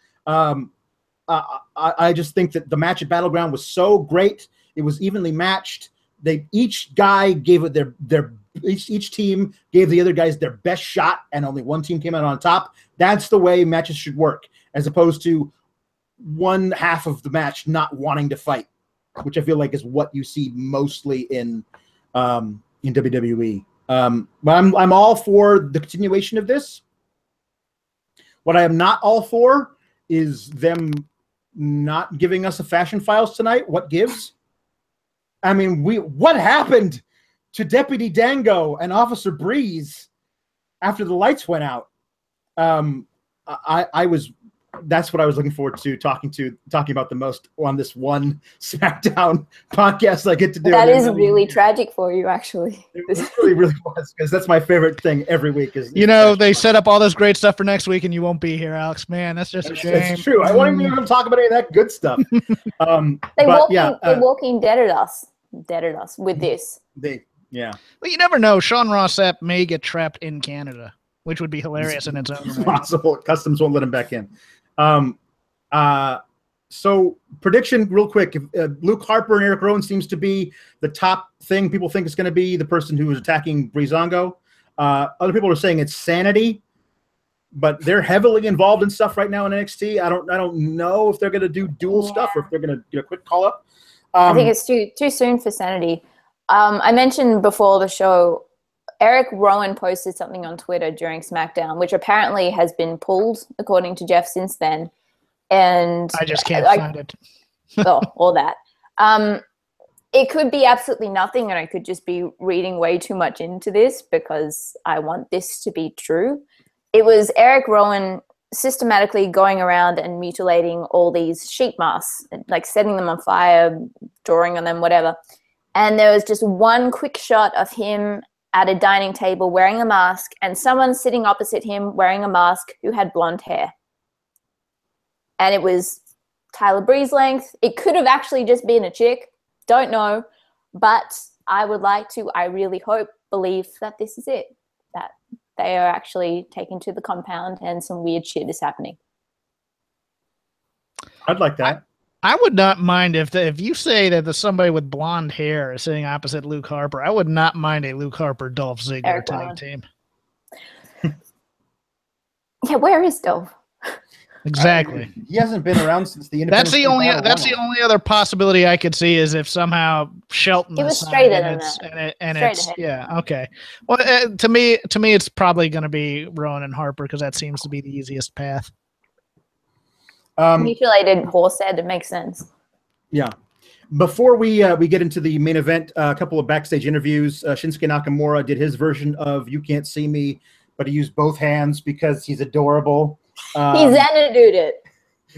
[SPEAKER 1] I just think that the match at Battleground was so great. It was evenly matched. Each guy gave it each team gave the other guys their best shot, and only one team came out on top. That's the way matches should work, as opposed to one half of the match not wanting to fight, which I feel like is what you see mostly in WWE. But I'm all for the continuation of this. What I am not all for is them not giving us a Fashion Files tonight. What gives? I mean, what happened to Deputy Dango and Officer Breeze after the lights went out? That's what I was looking forward to talking about the most on this one SmackDown podcast I get to do.
[SPEAKER 3] That is really tragic for you, actually.
[SPEAKER 1] It really, really was, because that's my favorite thing every week.
[SPEAKER 2] They set up all this great stuff for next week, and you won't be here, Alex. Man, that's just a shame.
[SPEAKER 1] It's true. I won't even hear them talk about any of that good stuff.
[SPEAKER 3] They're Walking Dead at us with this.
[SPEAKER 2] Well, you never know. Sean Ross Sapp may get trapped in Canada, which would be hilarious in its own
[SPEAKER 1] right.
[SPEAKER 2] Right.
[SPEAKER 1] Possible. Customs won't let him back in. So prediction real quick. Luke Harper and Eric Rowan seems to be the top thing people think is going to be the person who is attacking Breezango. Other people are saying it's Sanity, but they're heavily involved in stuff right now in NXT. I don't know if they're going to do dual stuff or if they're going to get a quick call up.
[SPEAKER 3] I think it's too soon for Sanity. I mentioned before the show, Eric Rowan posted something on Twitter during SmackDown, which apparently has been pulled, according to Jeff, since then. And
[SPEAKER 2] I just can't find it.
[SPEAKER 3] All that. It could be absolutely nothing, and I could just be reading way too much into this because I want this to be true. It was Eric Rowan systematically going around and mutilating all these sheet masks, like setting them on fire, drawing on them, whatever. And there was just one quick shot of him at a dining table wearing a mask and someone sitting opposite him wearing a mask who had blonde hair. And it was Tyler Breeze length. It could have actually just been a chick. Don't know. But I would like to, I really hope, believe that this is it. That they are actually taken to the compound and some weird shit is happening.
[SPEAKER 1] I'd like that.
[SPEAKER 2] I would not mind if you say that there's somebody with blonde hair is sitting opposite Luke Harper. I would not mind a Luke Harper Dolph Ziggler tag team.
[SPEAKER 3] Yeah, where is Dolph?
[SPEAKER 2] Exactly.
[SPEAKER 1] He hasn't been around since the Independence.
[SPEAKER 2] That's the only other possibility I could see is if somehow Shelton.
[SPEAKER 3] It was straighter than that.
[SPEAKER 2] And it's yeah, okay. Well, to me, it's probably going to be Rowan and Harper because that seems to be the easiest path.
[SPEAKER 3] Mutilated horse head, it makes sense.
[SPEAKER 1] Yeah. Before we get into the main event, a couple of backstage interviews. Shinsuke Nakamura did his version of "You Can't See Me," but he used both hands because he's adorable.
[SPEAKER 3] He Xanadu'd it.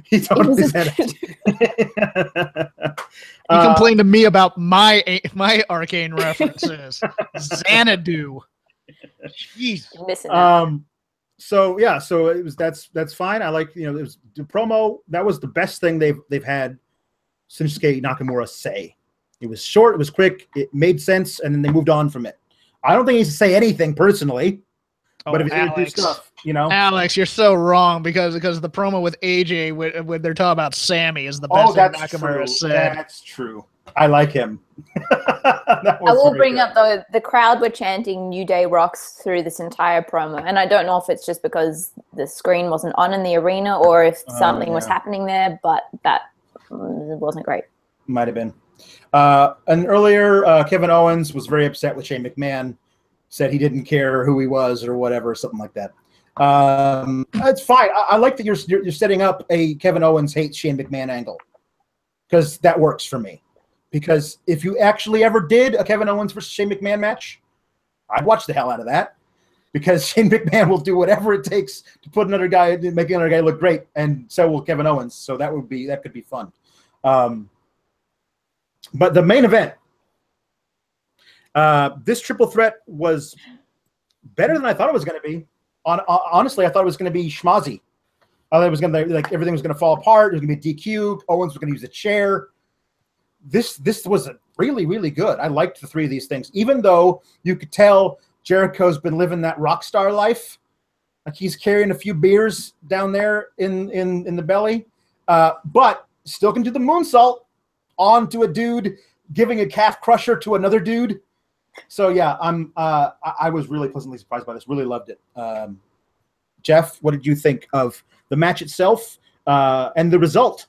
[SPEAKER 1] He totally Xanadu'd.
[SPEAKER 2] He complained to me about my arcane references. Xanadu. Jeez.
[SPEAKER 3] Missing that.
[SPEAKER 1] So yeah, so it was that's fine. I like it was the promo. That was the best thing they've had Shinsuke Nakamura say. It was short, it was quick, it made sense, and then they moved on from it. I don't think he needs to say anything personally. But if he's going to do stuff,
[SPEAKER 2] Alex, you're so wrong because the promo with AJ when they're talking about Sammy is the best thing Nakamura said.
[SPEAKER 1] That's true. I like him.
[SPEAKER 3] I will bring up the crowd were chanting New Day rocks through this entire promo, and I don't know if it's just because the screen wasn't on in the arena or if something was happening there, but that wasn't great.
[SPEAKER 1] Might have been. And earlier, Kevin Owens was very upset with Shane McMahon. Said he didn't care who he was or whatever, something like that. It's fine. I like that you're setting up a Kevin Owens hates Shane McMahon angle because that works for me. Because if you actually ever did a Kevin Owens versus Shane McMahon match, I'd watch the hell out of that because Shane McMahon will do whatever it takes to put another guy, make another guy look great, and so will Kevin Owens. So that could be fun. But the main event. This triple threat was better than I thought it was going to be. Honestly, I thought it was going to be schmozzy. I thought it was going to everything was going to fall apart. It was going to be DQ. Owens was going to use a chair. This was really, really good. I liked the three of these things, even though you could tell Jericho's been living that rock star life. Like he's carrying a few beers down there in the belly, but still can do the moonsault onto a dude, giving a calf crusher to another dude. So yeah, I was really pleasantly surprised by this. Really loved it. Jeff, what did you think of the match itself and the result?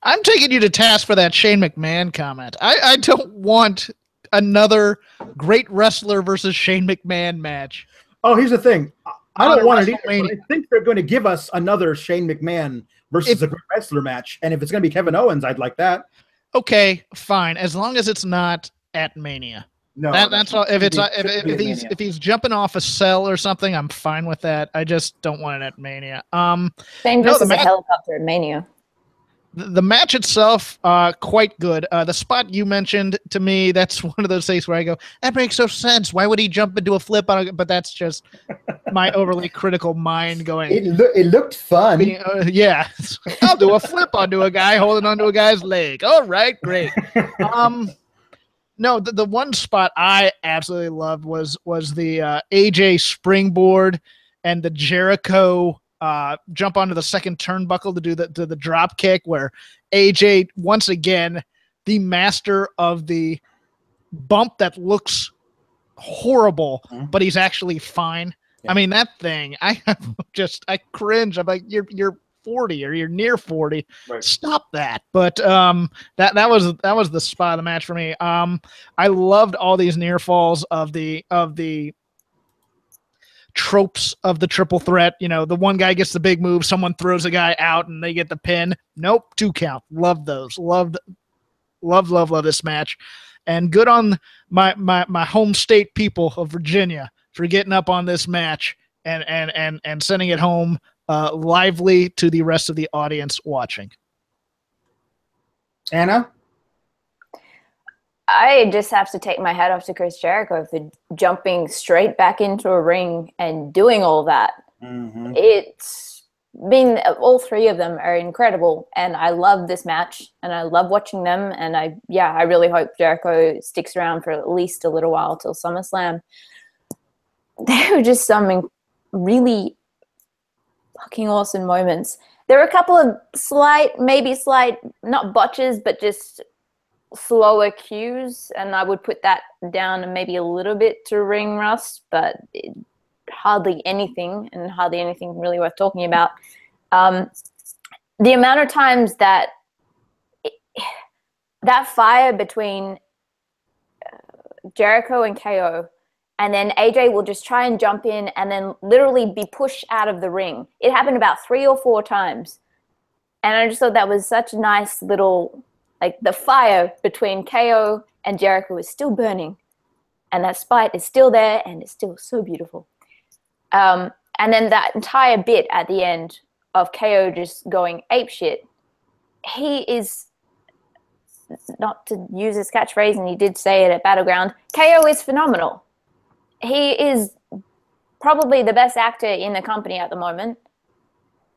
[SPEAKER 2] I'm taking you to task for that Shane McMahon comment. I don't want another great wrestler versus Shane McMahon match.
[SPEAKER 1] Oh, here's the thing. I don't want it either. But I think they're going to give us another Shane McMahon versus a great wrestler match. And if it's going to be Kevin Owens, I'd like that.
[SPEAKER 2] Okay, fine. As long as it's not at Mania.
[SPEAKER 1] No,
[SPEAKER 2] that's all. If he's jumping off a cell or something, I'm fine with that. I just don't want it at Mania.
[SPEAKER 3] Same versus a helicopter at Mania.
[SPEAKER 2] The match itself, quite good. The spot you mentioned to me, that's one of those things where I go, that makes no sense. Why would he jump into a flip on it? But that's just my overly critical mind going.
[SPEAKER 1] It looked fun.
[SPEAKER 2] Yeah, I'll do a flip onto a guy holding onto a guy's leg. All right, great. No, the one spot I absolutely loved was the AJ springboard and the Jericho jump onto the second turnbuckle to do the drop kick, where AJ, once again, the master of the bump that looks horrible, but he's actually fine. Yeah. I mean, that thing, I cringe. I'm like, you're 40 or you're near 40. Right. Stop that. But that was the spot of the match for me. I loved all these near falls of the tropes of the triple threat. You know, the one guy gets the big move, someone throws a guy out and they get the pin. Nope, 2 count. Love those. Love this match. And good on my home state people of Virginia for getting up on this match and sending it home lively to the rest of the audience watching.
[SPEAKER 1] Anna?
[SPEAKER 3] I just have to take my hat off to Chris Jericho for jumping straight back into a ring and doing all that. Mm-hmm. It's been, all 3 of them are incredible, and I love this match, and I love watching them, and I really hope Jericho sticks around for at least a little while till SummerSlam. There were just some really fucking awesome moments. There were a couple of slight, not botches, but just slower cues, and I would put that down and maybe a little bit to ring rust, but hardly anything really worth talking about. The amount of times that fire between Jericho and KO, and then AJ will just try and jump in and then literally be pushed out of the ring. It happened about 3 or 4 times. And I just thought that was such a nice little, like, the fire between KO and Jericho is still burning. And that spite is still there, and it's still so beautiful. And then that entire bit at the end of KO just going apeshit. He is, not to use his catchphrase, and he did say it at Battleground, KO is phenomenal. He is probably the best actor in the company at the moment.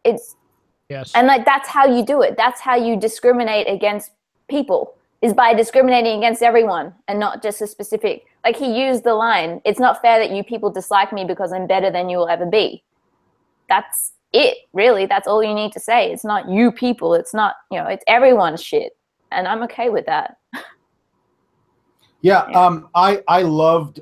[SPEAKER 2] Yes.
[SPEAKER 3] And like, that's how you do it. That's how you discriminate against people, is by discriminating against everyone and not just a specific, like, he used the line, it's not fair that you people dislike me because I'm better than you will ever be. That's it, really. That's all you need to say. It's not you people. It's not, it's everyone's shit. And I'm okay with that.
[SPEAKER 1] Yeah. I loved,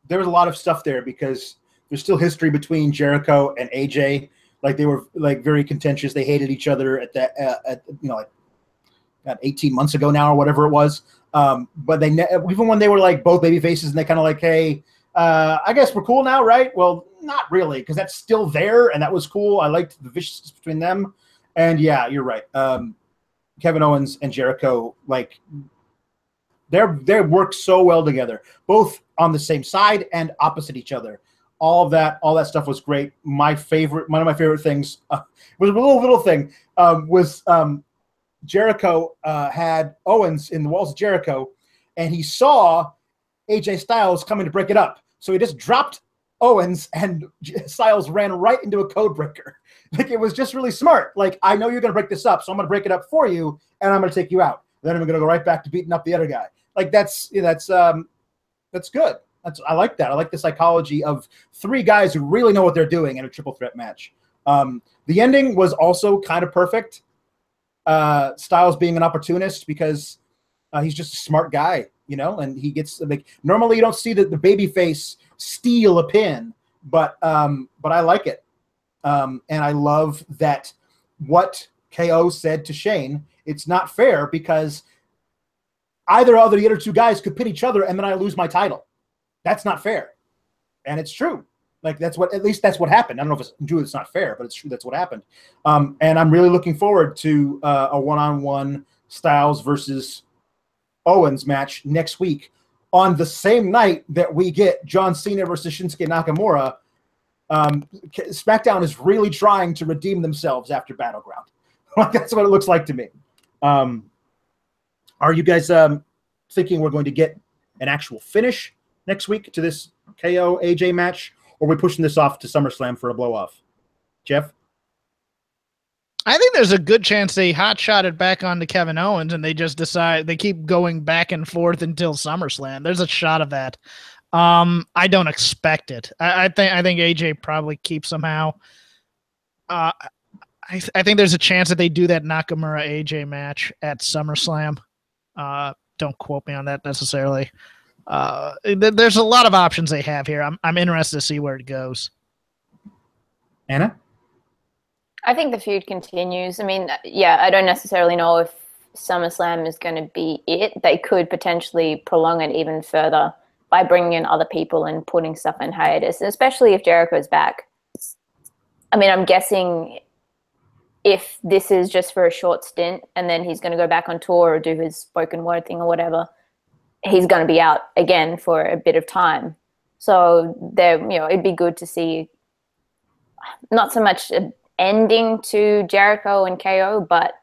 [SPEAKER 1] there was a lot of stuff there because there's still history between Jericho and AJ. Like, they were like very contentious. They hated each other at that, like 18 months ago now or whatever it was. But they even when they were like both baby faces and they kind of like, hey, I guess we're cool now, right? Well, not really, because that's still there and that was cool. I liked the viciousness between them. And yeah, you're right. Kevin Owens and Jericho, like, they work so well together, both on the same side and opposite each other. All that stuff was great. One of my favorite things was a little thing was Jericho had Owens in the walls of Jericho, and he saw AJ Styles coming to break it up. So he just dropped Owens, and Styles ran right into a code breaker. Like, it was just really smart. Like, I know you're going to break this up, so I'm going to break it up for you, and I'm going to take you out. Then I'm going to go right back to beating up the other guy. Like, that's good. I like that. I like the psychology of 3 guys who really know what they're doing in a triple threat match. The ending was also kind of perfect. Styles being an opportunist because he's just a smart guy, and he gets, like, normally you don't see the baby face steal a pin, but I like it. And I love that what KO said to Shane, it's not fair because either of the other 2 guys could pin each other and then I lose my title. That's not fair. And it's true. Like, that's what happened. I don't know if it's not fair, but it's true. That's what happened. And I'm really looking forward to a one-on-one Styles versus Owens match next week on the same night that we get John Cena versus Shinsuke Nakamura. SmackDown is really trying to redeem themselves after Battleground. That's what it looks like to me. Are you guys thinking we're going to get an actual finish next week to this KO AJ match, or are we pushing this off to SummerSlam for a blow-off? Jeff?
[SPEAKER 2] I think there's a good chance they hot-shot it back onto Kevin Owens and they just decide they keep going back and forth until SummerSlam. There's a shot of that. I don't expect it. I think AJ probably keeps somehow. I think there's a chance that they do that Nakamura AJ match at SummerSlam. Don't quote me on that necessarily. There's a lot of options they have here. I'm interested to see where it goes.
[SPEAKER 1] Anna?
[SPEAKER 3] I think the feud continues. I mean, yeah, I don't necessarily know if SummerSlam is going to be it. They could potentially prolong it even further by bringing in other people and putting stuff in hiatus, especially if Jericho's back. I mean, I'm guessing if this is just for a short stint and then he's going to go back on tour or do his spoken word thing or whatever, he's going to be out again for a bit of time. So it'd be good to see not so much an ending to Jericho and KO, but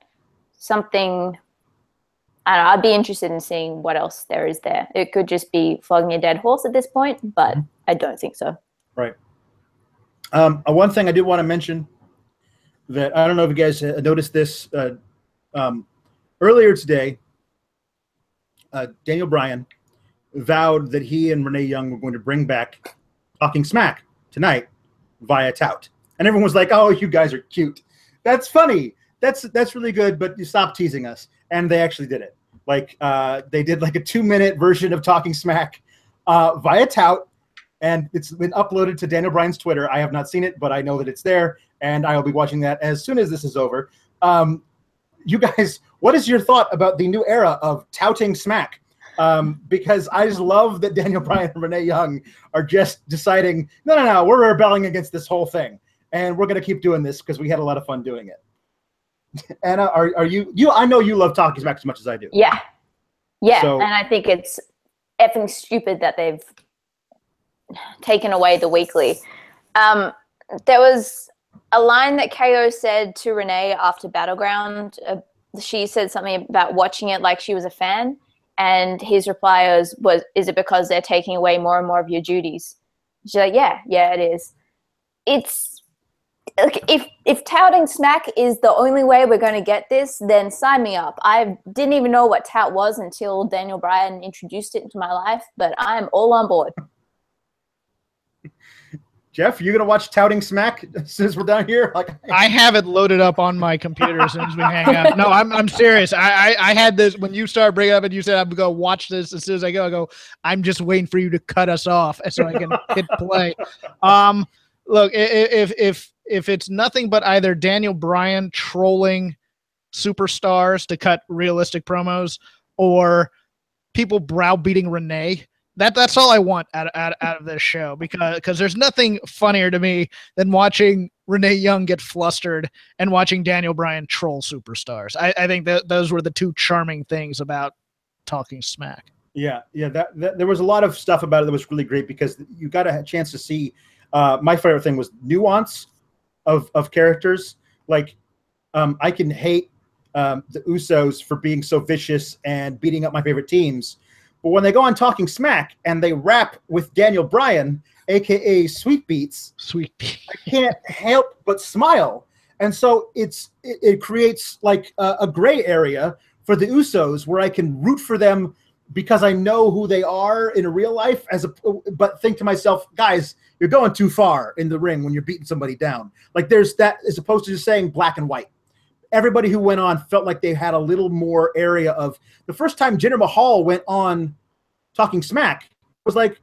[SPEAKER 3] something. I don't know, I'd be interested in seeing what else there is there. It could just be flogging a dead horse at this point, but I don't think so.
[SPEAKER 1] Right. One thing I did want to mention that I don't know if you guys noticed this earlier today. Daniel Bryan vowed that he and Renee Young were going to bring back Talking Smack tonight via tout. And everyone was like, oh, you guys are cute. That's funny. That's really good, but you stop teasing us. And they actually did it. Like they did like a 2-minute version of Talking Smack via tout. And it's been uploaded to Daniel Bryan's Twitter. I have not seen it, but I know that it's there. And I will be watching that as soon as this is over. You guys, what is your thought about the new era of touting Smack? Because I just love that Daniel Bryan and Renee Young are just deciding, no, we're rebelling against this whole thing. And we're going to keep doing this because we had a lot of fun doing it. Anna, are you? I know you love Talking Smack as much as I do.
[SPEAKER 3] Yeah. So, and I think it's effing stupid that they've taken away the weekly. There was a line that KO said to Renee after Battleground. She said something about watching it like she was a fan, and his reply was, is it because they're taking away more and more of your duties? She's like, yeah, it is. It's like, if touting Smack is the only way we're going to get this, then sign me up. I didn't even know what tout was until Daniel Bryan introduced it into my life, but I'm all on board.
[SPEAKER 1] Jeff, you gonna watch Touting Smack since we're down here? Like,
[SPEAKER 2] I have it loaded up on my computer as soon as we hang out. No, I'm serious. I had this when you started bringing it up and you said I'm gonna watch this as soon as I go. I go, I'm just waiting for you to cut us off so I can hit play. Look, if it's nothing but either Daniel Bryan trolling superstars to cut realistic promos or people browbeating Renee. That's all I want out of this show because there's nothing funnier to me than watching Renee Young get flustered and watching Daniel Bryan troll superstars. I think that those were the two charming things about Talking Smack.
[SPEAKER 1] Yeah. That there was a lot of stuff about it that was really great because you got a chance to see. My favorite thing was nuance of characters. Like I can hate the Usos for being so vicious and beating up my favorite teams. But when they go on Talking Smack and they rap with Daniel Bryan, a.k.a. Sweet Beats, I can't help but smile. And so it creates like a gray area for the Usos where I can root for them because I know who they are in real life, but think to myself, guys, you're going too far in the ring when you're beating somebody down. Like there's that as opposed to just saying black and white. Everybody who went on felt like they had a little more area of the first time Jinder Mahal went on Talking Smack was like,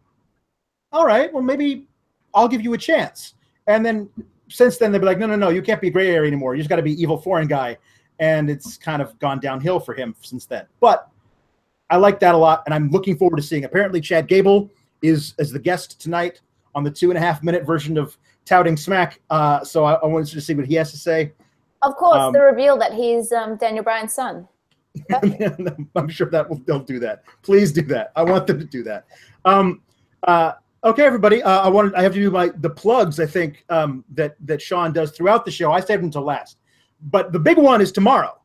[SPEAKER 1] all right, well, maybe I'll give you a chance. And then since then, they'll be like, no, you can't be gray area anymore. You just got to be evil foreign guy. And it's kind of gone downhill for him since then. But I like that a lot. And I'm looking forward to seeing. Apparently, Chad Gable is the guest tonight on the 2.5-minute version of Touting Smack. So I wanted to see what he has to say.
[SPEAKER 3] Of course, the reveal that he's Daniel Bryan's son.
[SPEAKER 1] I'm sure they'll do that. Please do that. I want them to do that. Okay, everybody. I have to do the plugs. I think that Sean does throughout the show. I saved them until last, but the big one is tomorrow.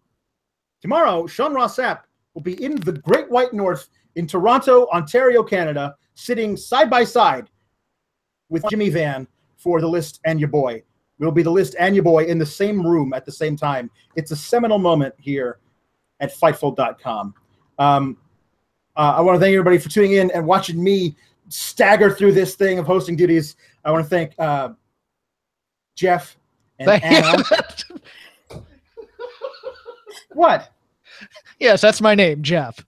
[SPEAKER 1] Tomorrow, Sean Ross Sapp will be in the Great White North in Toronto, Ontario, Canada, sitting side by side with Jimmy Van for the List and Your Boy. We'll be the List and Your Boy in the same room at the same time. It's a seminal moment here at Fightful.com. I want to thank everybody for tuning in and watching me stagger through this thing of hosting duties, I want to thank Jeff and Anna. What?
[SPEAKER 2] Yes, that's my name, Jeff.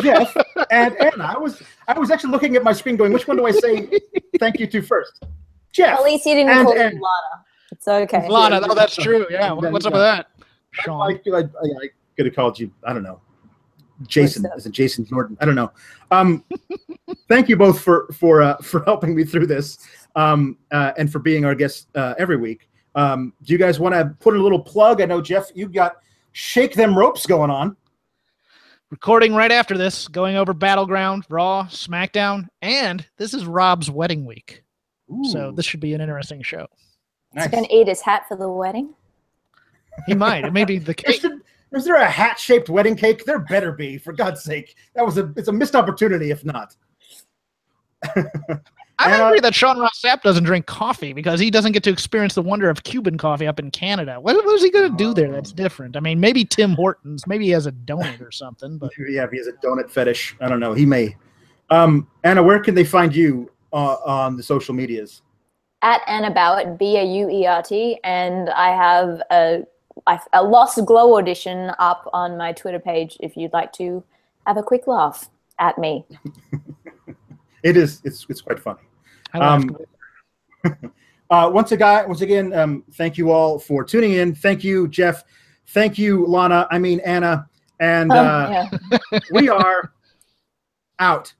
[SPEAKER 1] Jeff and Anna. I was actually looking at my screen going, which one do I say thank you to first? Jeff.
[SPEAKER 3] At least you didn't call me Lana. It's okay.
[SPEAKER 2] Lana, oh, that's true. Yeah, what's up with that? Sean.
[SPEAKER 1] I could have called you, I don't know, Jason. Is it Jason Jordan? I don't know. Thank you both for helping me through this and for being our guest every week. Do you guys want to put a little plug? I know, Jeff, you've got Shake Them Ropes going on.
[SPEAKER 2] Recording right after this, going over Battleground, Raw, SmackDown, and this is Rob's wedding week. Ooh. So this should be an interesting show.
[SPEAKER 3] Nice. Is he going to eat his hat for the wedding?
[SPEAKER 2] He might. It may be the cake.
[SPEAKER 1] Is there a hat-shaped wedding cake? There better be, for God's sake. It's a missed opportunity if not.
[SPEAKER 2] I'm angry that Sean Ross Sapp doesn't drink coffee because he doesn't get to experience the wonder of Cuban coffee up in Canada. What is he going to do there that's different? I mean, maybe Tim Hortons. Maybe he has a donut or something. But
[SPEAKER 1] yeah, if he has a donut fetish, I don't know. He may. Anna, where can they find you on the social medias? At
[SPEAKER 3] Anna Bauert, Bauert, and I have a Lost Glow audition up on my Twitter page if you'd like to have a quick laugh at me.
[SPEAKER 1] It's quite funny. Once again, thank you all for tuning in. Thank you, Jeff. Thank you, Anna. And we are out.